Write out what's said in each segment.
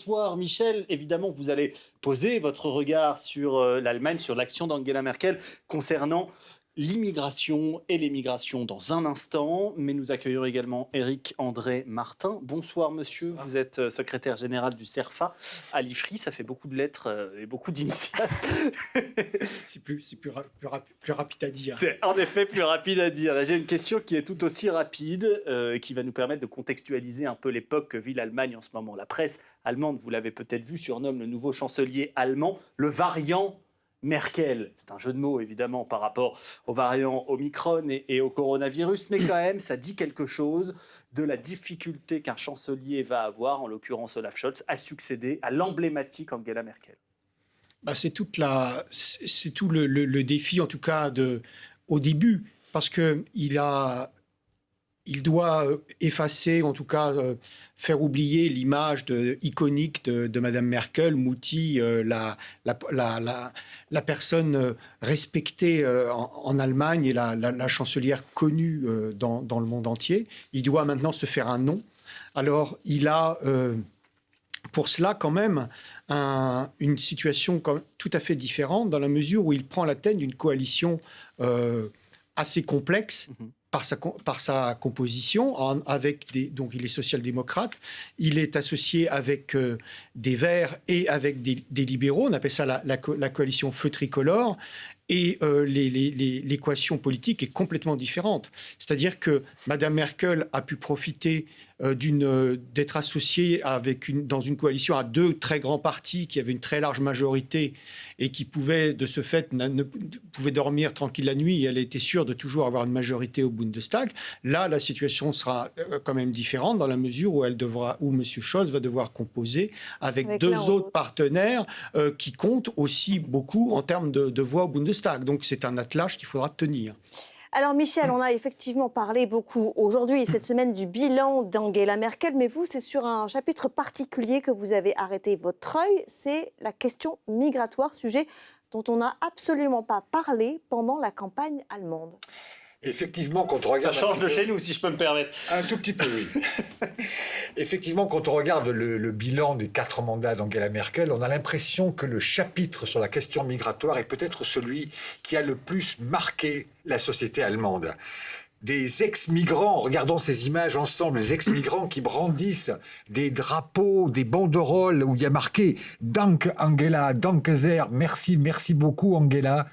bonsoir Michel. Évidemment, vous allez poser votre regard sur l'Allemagne, sur l'action d'Angela Merkel concernant l'immigration et l'émigration dans un instant. Mais nous accueillons également Éric-André Martin. Bonsoir monsieur, vous êtes secrétaire général du CERFA à l'IFRI. Ça fait beaucoup de lettres et beaucoup d'initiales. C'est plus rapide à dire. C'est en effet plus rapide à dire. J'ai une question qui est tout aussi rapide, qui va nous permettre de contextualiser un peu l'époque que vit l'Allemagne en ce moment. La presse allemande, vous l'avez peut-être vu, surnomme le nouveau chancelier allemand le variant Merkel. C'est un jeu de mots, évidemment, par rapport aux variants Omicron et au coronavirus, mais quand même, ça dit quelque chose de la difficulté qu'un chancelier va avoir, en l'occurrence Olaf Scholz, à succéder à l'emblématique Angela Merkel. C'est tout le défi, en tout cas, au début, parce il doit effacer, en tout cas, faire oublier l'image iconique de Madame Merkel, Mutti, la personne respectée en Allemagne et la chancelière connue dans le monde entier. Il doit maintenant se faire un nom. Alors, il a, pour cela, quand même, une situation tout à fait différente, dans la mesure où il prend la tête d'une coalition assez complexe, par sa composition, donc il est social-démocrate, il est associé avec des Verts et avec des libéraux, on appelle ça la coalition feu tricolore, et l'équation politique est complètement différente. C'est-à-dire que Mme Merkel a pu profiter d'être associée dans une coalition à deux très grands partis qui avaient une très large majorité et qui pouvaient, de ce fait, pouvaient dormir tranquille la nuit, et elle était sûre de toujours avoir une majorité au Bundestag. Là, la situation sera quand même différente dans la mesure où M. Scholz va devoir composer avec deux autres partenaires qui comptent aussi beaucoup en termes de voix au Bundestag. Donc c'est un attelage qu'il faudra tenir. Alors Michel, on a effectivement parlé beaucoup aujourd'hui, cette semaine, du bilan d'Angela Merkel, mais vous, c'est sur un chapitre particulier que vous avez arrêté votre œil, c'est la question migratoire, sujet dont on n'a absolument pas parlé pendant la campagne allemande. Effectivement, quand on regarde... Ça change de chez nous, si je peux me permettre. Un tout petit peu, oui. Effectivement, quand on regarde le bilan des 4 mandats d'Angela Merkel, on a l'impression que le chapitre sur la question migratoire est peut-être celui qui a le plus marqué la société allemande. Des ex-migrants, regardons ces images ensemble, les ex-migrants qui brandissent des drapeaux, des banderoles où il y a marqué « Danke Angela, danke sehr », merci beaucoup Angela.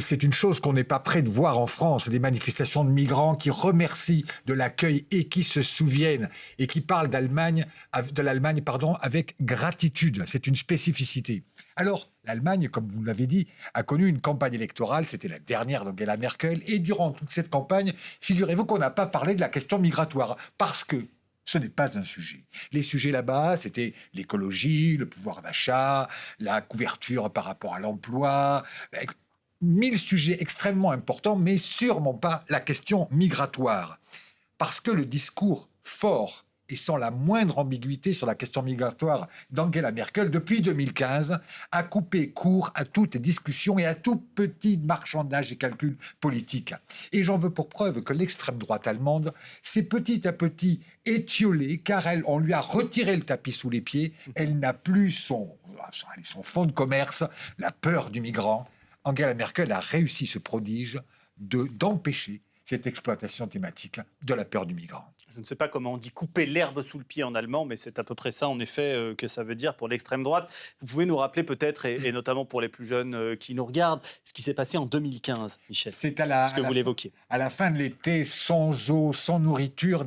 C'est une chose qu'on n'est pas prêt de voir en France, des manifestations de migrants qui remercient de l'accueil et qui se souviennent et qui parlent de l'Allemagne avec gratitude. C'est une spécificité. Alors, l'Allemagne, comme vous l'avez dit, a connu une campagne électorale, c'était la dernière d'Angela Merkel, et durant toute cette campagne, figurez-vous qu'on n'a pas parlé de la question migratoire, parce que ce n'est pas un sujet. Les sujets là-bas, c'était l'écologie, le pouvoir d'achat, la couverture par rapport à l'emploi... 1000 sujets extrêmement importants, mais sûrement pas la question migratoire. Parce que le discours fort et sans la moindre ambiguïté sur la question migratoire d'Angela Merkel, depuis 2015, a coupé court à toute discussion et à tout petit marchandage et calcul politique. Et j'en veux pour preuve que l'extrême droite allemande s'est petit à petit étiolée, car on lui a retiré le tapis sous les pieds. Elle n'a plus son fonds de commerce, la peur du migrant. Angela Merkel a réussi ce prodige d'empêcher cette exploitation thématique de la peur du migrant. Je ne sais pas comment on dit couper l'herbe sous le pied en allemand, mais c'est à peu près ça, en effet, que ça veut dire pour l'extrême droite. Vous pouvez nous rappeler peut-être, et notamment pour les plus jeunes qui nous regardent, ce qui s'est passé en 2015, Michel. C'est ce que vous l'évoquiez. À la fin de l'été, sans eau, sans nourriture,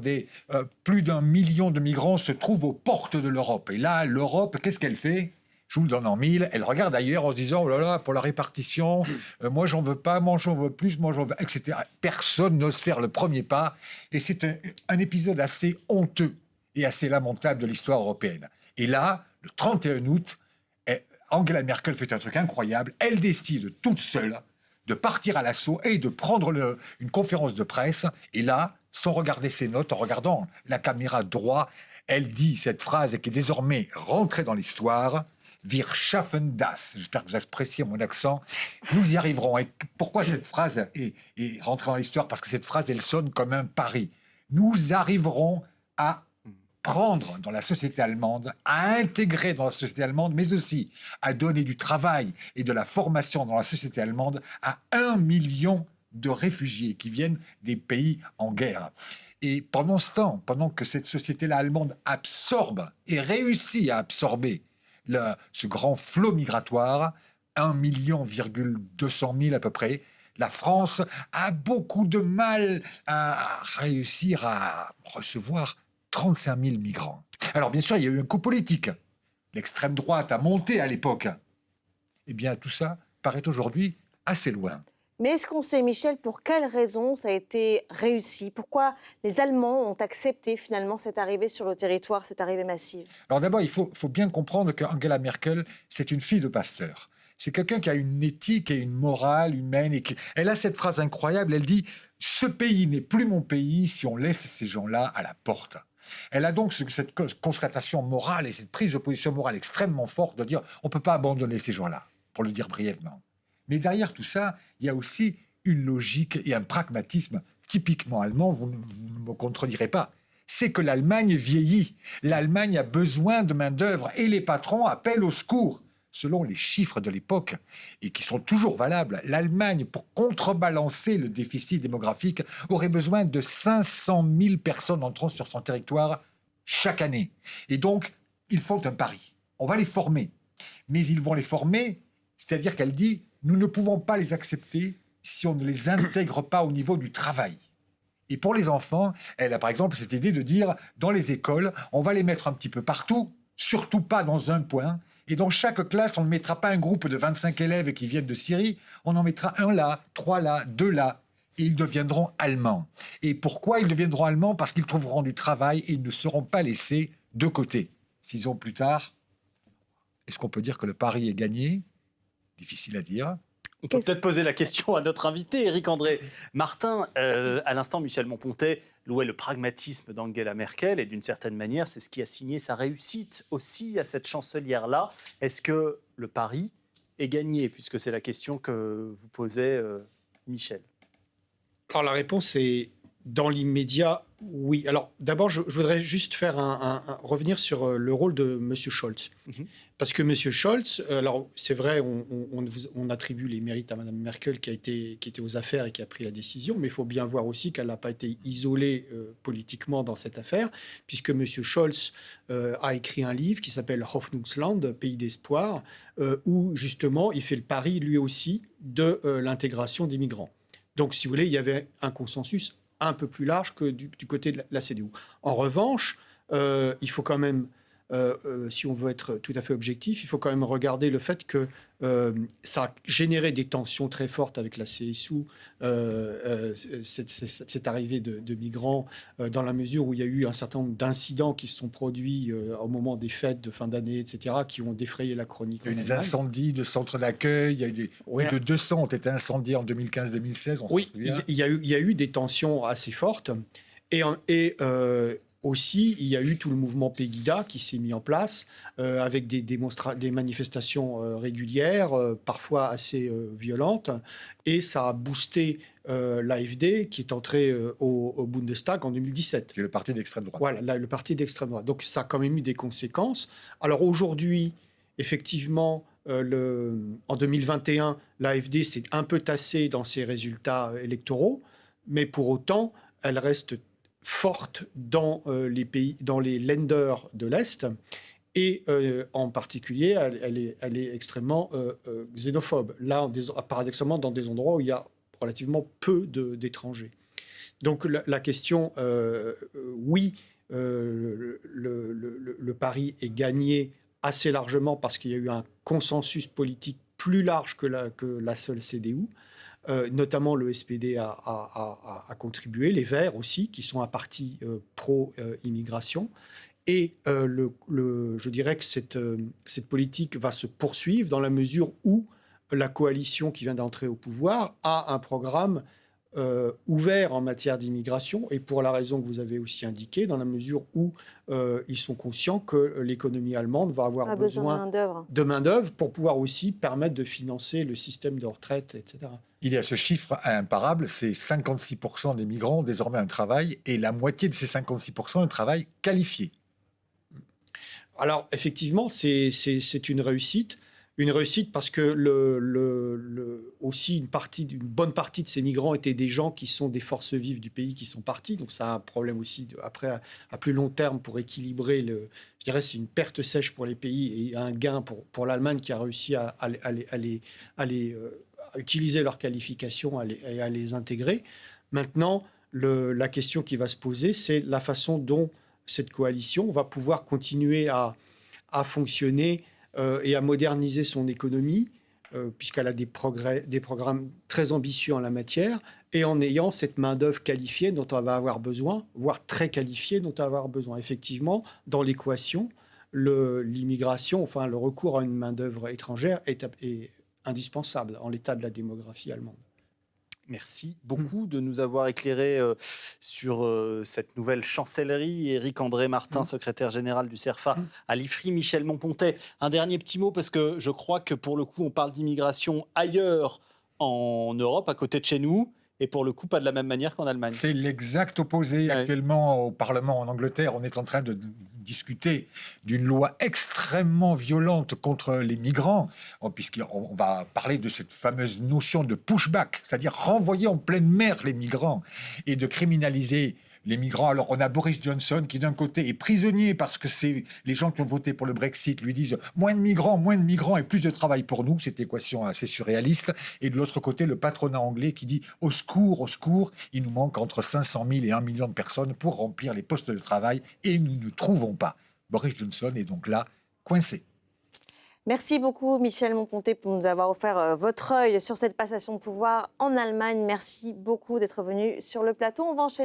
plus d'1 million de migrants se trouvent aux portes de l'Europe. Et là, l'Europe, qu'est-ce qu'elle fait ? Je vous le donne en 1000, elle regarde ailleurs en se disant « Oh là là, pour la répartition, moi j'en veux pas, moi j'en veux plus, moi j'en veux... » etc. Personne n'ose faire le premier pas. Et c'est un épisode assez honteux et assez lamentable de l'histoire européenne. Et là, le 31 août, Angela Merkel fait un truc incroyable. Elle décide toute seule de partir à l'assaut et de prendre une conférence de presse. Et là, sans regarder ses notes, en regardant la caméra droit, elle dit cette phrase qui est désormais rentrée dans l'histoire... Wir schaffen das. J'espère que vous appréciez mon accent. Nous y arriverons. Et pourquoi cette phrase est rentrée dans l'histoire ? Parce que cette phrase, elle sonne comme un pari. Nous arriverons à prendre dans la société allemande, à intégrer dans la société allemande, mais aussi à donner du travail et de la formation dans la société allemande à 1 million de réfugiés qui viennent des pays en guerre. Et pendant ce temps, pendant que cette société-là allemande absorbe et réussit à absorber ce grand flot migratoire, 1,2 million à peu près, la France a beaucoup de mal à réussir à recevoir 35 000 migrants. Alors bien sûr, il y a eu un coup politique. L'extrême droite a monté à l'époque. Eh bien, tout ça paraît aujourd'hui assez loin. Mais est-ce qu'on sait, Michel, pour quelles raisons ça a été réussi? Pourquoi les Allemands ont accepté finalement cette arrivée sur le territoire, cette arrivée massive? Alors d'abord, il faut bien comprendre qu'Angela Merkel, c'est une fille de pasteur. C'est quelqu'un qui a une éthique et une morale humaine. Elle a cette phrase incroyable, elle dit « Ce pays n'est plus mon pays si on laisse ces gens-là à la porte ». Elle a donc cette constatation morale et cette prise de position morale extrêmement forte de dire « On ne peut pas abandonner ces gens-là », pour le dire brièvement. Mais derrière tout ça, il y a aussi une logique et un pragmatisme typiquement allemand, vous ne me contredirez pas. C'est que l'Allemagne vieillit. L'Allemagne a besoin de main-d'œuvre et les patrons appellent au secours. Selon les chiffres de l'époque, et qui sont toujours valables, l'Allemagne, pour contrebalancer le déficit démographique, aurait besoin de 500 000 personnes entrant sur son territoire chaque année. Et donc, ils font un pari. On va les former. Mais ils vont les former, c'est-à-dire qu'elle dit « Nous ne pouvons pas les accepter si on ne les intègre pas au niveau du travail ». Et pour les enfants, elle a par exemple cette idée de dire « Dans les écoles, on va les mettre un petit peu partout, surtout pas dans un point ». Et dans chaque classe, on ne mettra pas un groupe de 25 élèves qui viennent de Syrie, on en mettra un là, 3 là, 2 là, et ils deviendront allemands. Et pourquoi ils deviendront allemands? Parce qu'ils trouveront du travail et ils ne seront pas laissés de côté. 6 ans plus tard, est-ce qu'on peut dire que le pari est gagné? Difficile à dire. On peut peut-être poser la question à notre invité, Éric-André Martin. À l'instant, Michel Monpontet louait le pragmatisme d'Angela Merkel et d'une certaine manière, c'est ce qui a signé sa réussite aussi à cette chancelière-là. Est-ce que le pari est gagné, puisque c'est la question que vous posez, Michel? Alors la réponse est dans l'immédiat, oui. Alors d'abord, je voudrais juste faire revenir sur le rôle de M. Scholz. Parce que M. Scholz, alors c'est vrai, on attribue les mérites à Mme Merkel qui était aux affaires et qui a pris la décision, mais il faut bien voir aussi qu'elle n'a pas été isolée politiquement dans cette affaire, puisque M. Scholz a écrit un livre qui s'appelle Hoffnungsland, Pays d'espoir, où justement il fait le pari lui aussi de l'intégration des migrants. Donc si vous voulez, il y avait un consensus un peu plus large que du côté de la CDU. En revanche, il faut quand même, si on veut être tout à fait objectif, il faut quand même regarder le fait que ça a généré des tensions très fortes avec la CSU, cette arrivée de migrants, dans la mesure où il y a eu un certain nombre d'incidents qui se sont produits au moment des fêtes de fin d'année, etc., qui ont défrayé la chronique. Il y a eu des incendies de centres d'accueil, il y a eu plus de 200 ont été incendiés en 2015-2016. Oui, il y a eu des tensions assez fortes. Et aussi, il y a eu tout le mouvement Pegida qui s'est mis en place avec des manifestations régulières, parfois assez violentes. Et ça a boosté l'AfD qui est entré au Bundestag en 2017. C'est le parti d'extrême droite. Voilà, le parti d'extrême droite. Donc ça a quand même eu des conséquences. Alors aujourd'hui, effectivement, en 2021, l'AfD s'est un peu tassée dans ses résultats électoraux, mais pour autant, elle reste forte dans les pays, dans les Länder de l'Est, et en particulier, elle est extrêmement xénophobe. Là, paradoxalement, dans des endroits où il y a relativement peu d'étrangers. Donc la question, oui, le pari est gagné assez largement parce qu'il y a eu un consensus politique plus large que la seule CDU. Notamment le SPD a contribué, les Verts aussi, qui sont un parti pro-immigration. Et je dirais que cette politique va se poursuivre dans la mesure où la coalition qui vient d'entrer au pouvoir a un programme ouvert en matière d'immigration, et pour la raison que vous avez aussi indiquée, dans la mesure où ils sont conscients que l'économie allemande va avoir besoin de main-d'œuvre pour pouvoir aussi permettre de financer le système de retraite, etc. Il y a ce chiffre imparable, c'est 56% des migrants ont désormais un travail, et la moitié de ces 56% un travail qualifié. Alors, effectivement, c'est une réussite. Une réussite parce que aussi une bonne partie de ces migrants étaient des gens qui sont des forces vives du pays qui sont partis. Donc ça a un problème aussi, après, à plus long terme, pour équilibrer je dirais c'est une perte sèche pour les pays et un gain pour l'Allemagne qui a réussi à utiliser leurs qualifications et à les intégrer. Maintenant, la question qui va se poser, c'est la façon dont cette coalition va pouvoir continuer à fonctionner et à moderniser son économie, puisqu'elle a des programmes très ambitieux en la matière, et en ayant cette main-d'œuvre qualifiée dont on va avoir besoin, voire très qualifiée dont on va avoir besoin. Effectivement, dans l'équation, l'immigration, enfin le recours à une main-d'œuvre étrangère est indispensable en l'état de la démographie allemande. Merci beaucoup de nous avoir éclairé sur cette nouvelle chancellerie. Éric-André Martin, secrétaire général du CERFA à l'IFRI, Michel Monpontet. Un dernier petit mot, parce que je crois que pour le coup, on parle d'immigration ailleurs en Europe, à côté de chez nous, et pour le coup, pas de la même manière qu'en Allemagne. C'est l'exact opposé. Ouais. Actuellement, au Parlement en Angleterre, on est en train de discuter d'une loi extrêmement violente contre les migrants, puisqu'on va parler de cette fameuse notion de pushback, c'est-à-dire renvoyer en pleine mer les migrants et de criminaliser les migrants. Alors, on a Boris Johnson qui, d'un côté, est prisonnier parce que c'est les gens qui ont voté pour le Brexit lui disent moins de migrants et plus de travail pour nous. Cette équation assez surréaliste. Et de l'autre côté, le patronat anglais qui dit au secours, il nous manque entre 500 000 et 1 million de personnes pour remplir les postes de travail et nous ne trouvons pas. Boris Johnson est donc là, coincé. Merci beaucoup, Michel Monpontet, pour nous avoir offert votre œil sur cette passation de pouvoir en Allemagne. Merci beaucoup d'être venu sur le plateau. On va enchaîner.